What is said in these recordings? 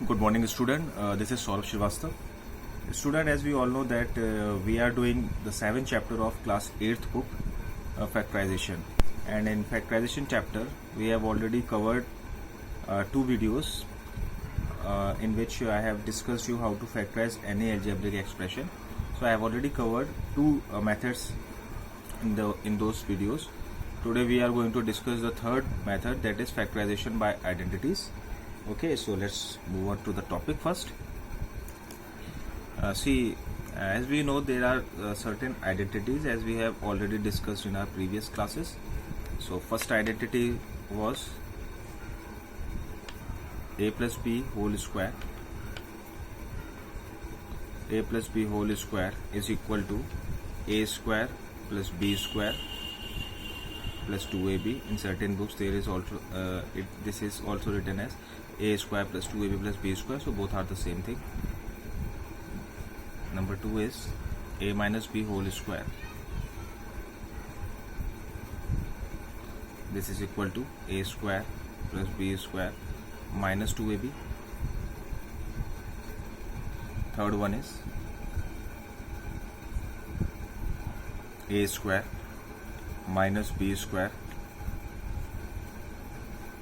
Good morning, student. This is Saurabh Srivastav. Student, as we all know that we are doing the 7th chapter of class 8th book, factorization. And in factorization chapter, we have already covered two videos in which I have discussed you how to factorize any algebraic expression. So I have already covered two methods in those videos. Today we are going to discuss the third method, that is factorization by identities. Okay, so let's move on to the topic first. As we know, there are certain identities, as we have already discussed in our previous classes. So first identity was a plus b whole square. A plus b whole square is equal to a square plus b square plus 2ab. In certain books there is also this is also written as a square plus 2ab plus b square, so both are the same thing. Number 2 is a minus b whole square. This is equal to a square plus b square minus 2ab. Third one is a square minus b square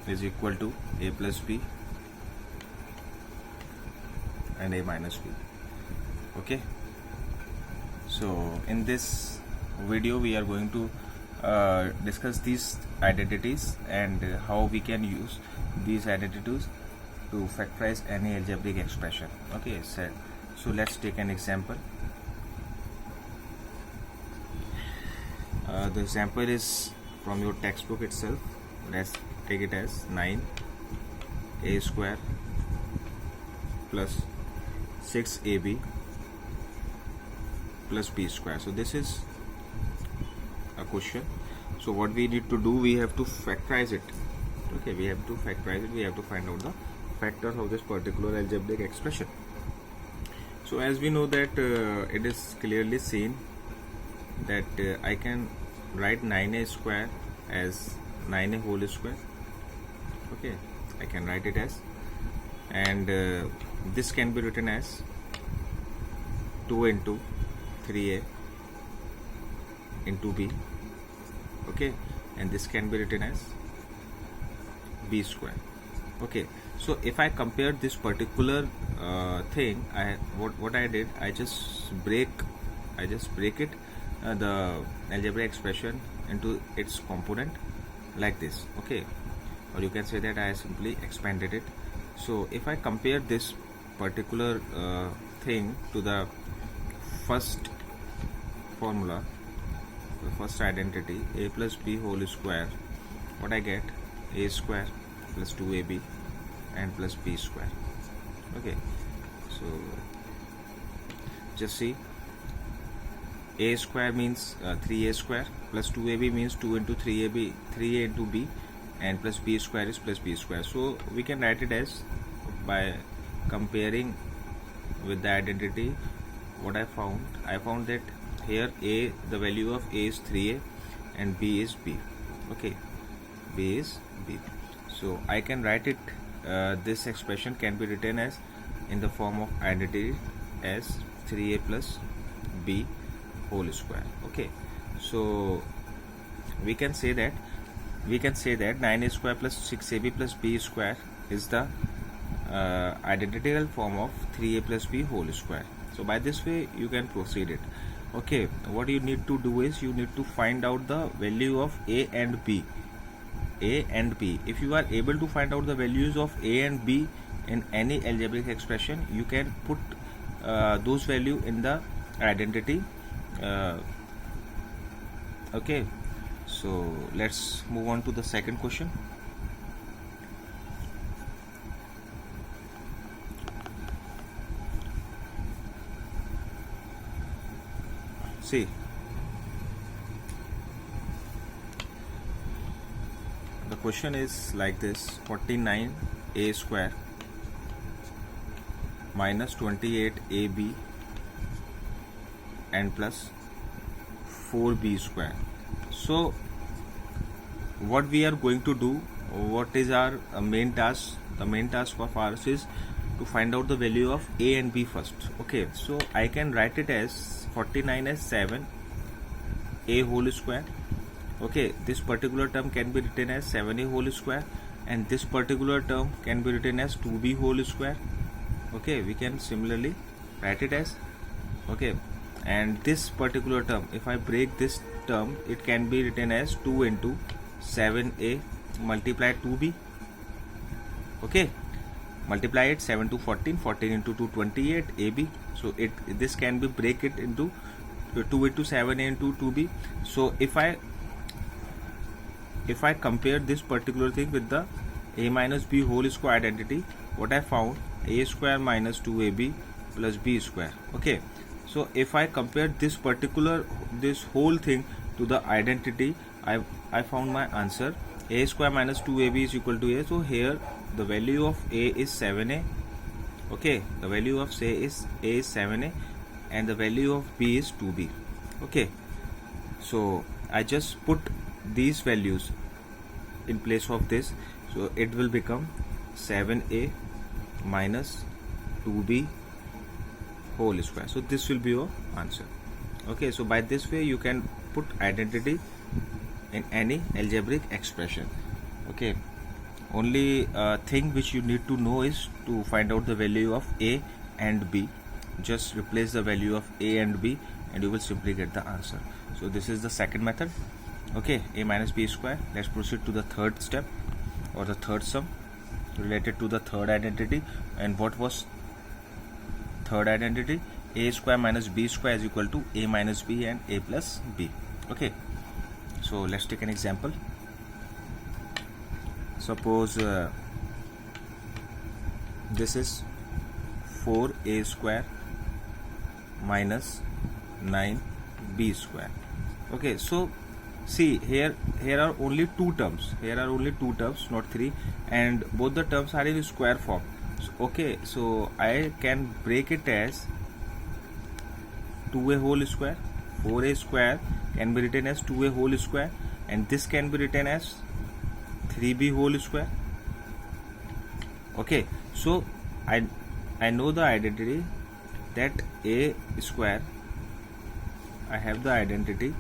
is equal to a plus b and a minus b. Okay, so in this video we are going to discuss these identities and how we can use these identities to factorize any algebraic expression. Okay, so let's take an example. The example is from your textbook itself. Let's take it as 9a square plus 6ab plus b square. So this is a question. So what we need to do, we have to factorize it. Okay, we have to factorize it. We have to find out the factors of this particular algebraic expression. So as we know that it is clearly seen that I can write 9a square as 9a whole square. Okay, I can write it as, and this can be written as 2 into 3a into b. Okay, and this can be written as b square. Okay, so if I compare this particular thing, what I did, I just break it the algebraic expression into its component like this. Okay, or you can say that I simply expanded it. So if I compare this particular thing to the first formula, the first identity, a plus b whole square, what I get, a square plus 2ab and plus b square. Okay, so just see, a square means 3a square plus 2ab means 2 into 3a into b, and plus b square is plus b square. So we can write it as, by comparing with the identity, what I found that here a, the value of a is 3a and b is b. Okay, b is b. So I can write it, this expression can be written as in the form of identity as 3a plus b whole square. Okay, so we can say that 9a square plus 6ab plus b square is the identical form of 3a plus b whole square. So by this way you can proceed it. Okay, what you need to do is you need to find out the value of a and b. If you are able to find out the values of a and b in any algebraic expression, you can put those value in the identity. Okay, so let's move on to the second question. See, the question is like this: 49a square minus 28ab and plus 4b square. So what we are going to do, what is our main task? The main task of ours is to find out the value of a and b first. Okay, so I can write it as 49 as 7 a whole square. Okay, this particular term can be written as 7a whole square, and this particular term can be written as 2b whole square. Okay, we can similarly write it as, okay, and this particular term, if I break this term, it can be written as 2 into 7a multiplied 2b. Okay, multiply it, 7 to 14, 14 into 2, 28 ab. So this can be break it into 2 into 7a into 2b. So if I compare this particular thing with the a minus b whole square identity, what I found, a square minus 2ab plus b square. Okay, so if I compare this whole thing to the identity, I found my answer, a square minus 2ab is equal to a. So here the value of a is 7a. Okay, the value of a is 7a, and the value of b is 2b. Okay, so I just put these values in place of this, so it will become 7a minus 2b whole square. So this will be your answer. Okay, so by this way you can put identity in any algebraic expression. Okay, only thing which you need to know is to find out the value of a and b. Just replace the value of a and b and you will simply get the answer. So this is the second method. Okay, a minus b square. Let's proceed to the third step, or the third sum related to the third identity. And what was third identity? A square minus b square is equal to a minus b and a plus b. Okay, so let's take an example. Suppose this is 4a square minus 9b square. Okay, so see, here are only two terms. Here are only two terms, not three, and both the terms are in square form. So, okay, so I can break it as 2a whole square. 4a square can be written as 2a whole square, and this can be written as 3b whole square. Okay, so I know the identity that a square, I have the identity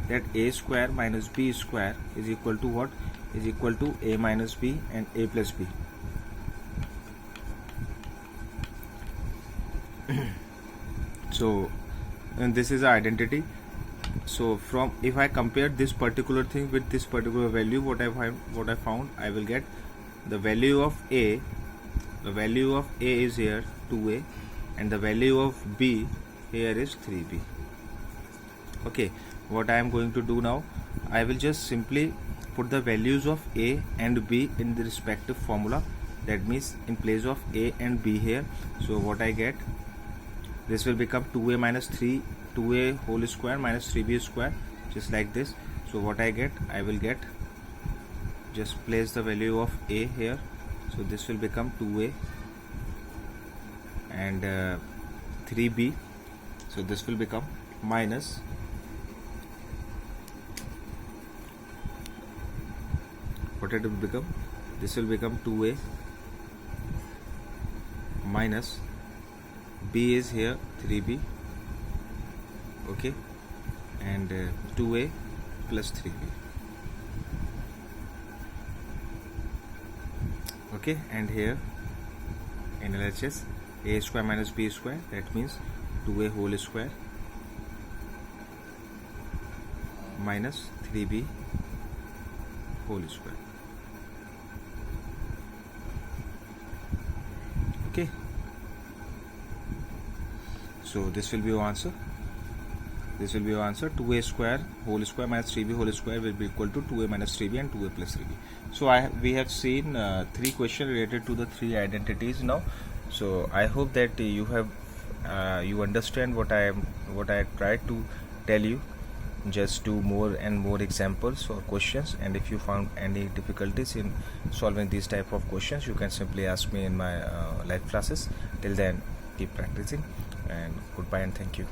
that a square minus b square is equal to what? Is equal to a minus b and a plus b. So, and this is the identity. So from, if I compare this particular thing with this particular value, what I found, I will get the value of a. The value of a is here 2a, and the value of b here is 3b. Okay, what I am going to do now, I will just simply put the values of a and b in the respective formula. That means in place of a and b here. So what I get, this will become 2a minus 2a whole square minus 3b square, just like this. So what I get, I will get, just place the value of a here. So this will become 2a and 3b. So this will become minus, what it will become, this will become 2a minus, b is here 3b. Okay, and 2a plus 3b. Okay, and here in LHS, a square minus b square, that means 2a whole square minus 3b whole square. Okay, so this will be your answer. This will be your answer. 2a square whole square minus 3b whole square will be equal to 2a minus 3b and 2a plus 3b. So we have seen 3 questions related to the 3 identities now. So I hope that you have you understand what I tried to tell you. Just do more and more examples or questions, and if you found any difficulties in solving these type of questions, you can simply ask me in my live classes. Till then, keep practicing, and goodbye and thank you.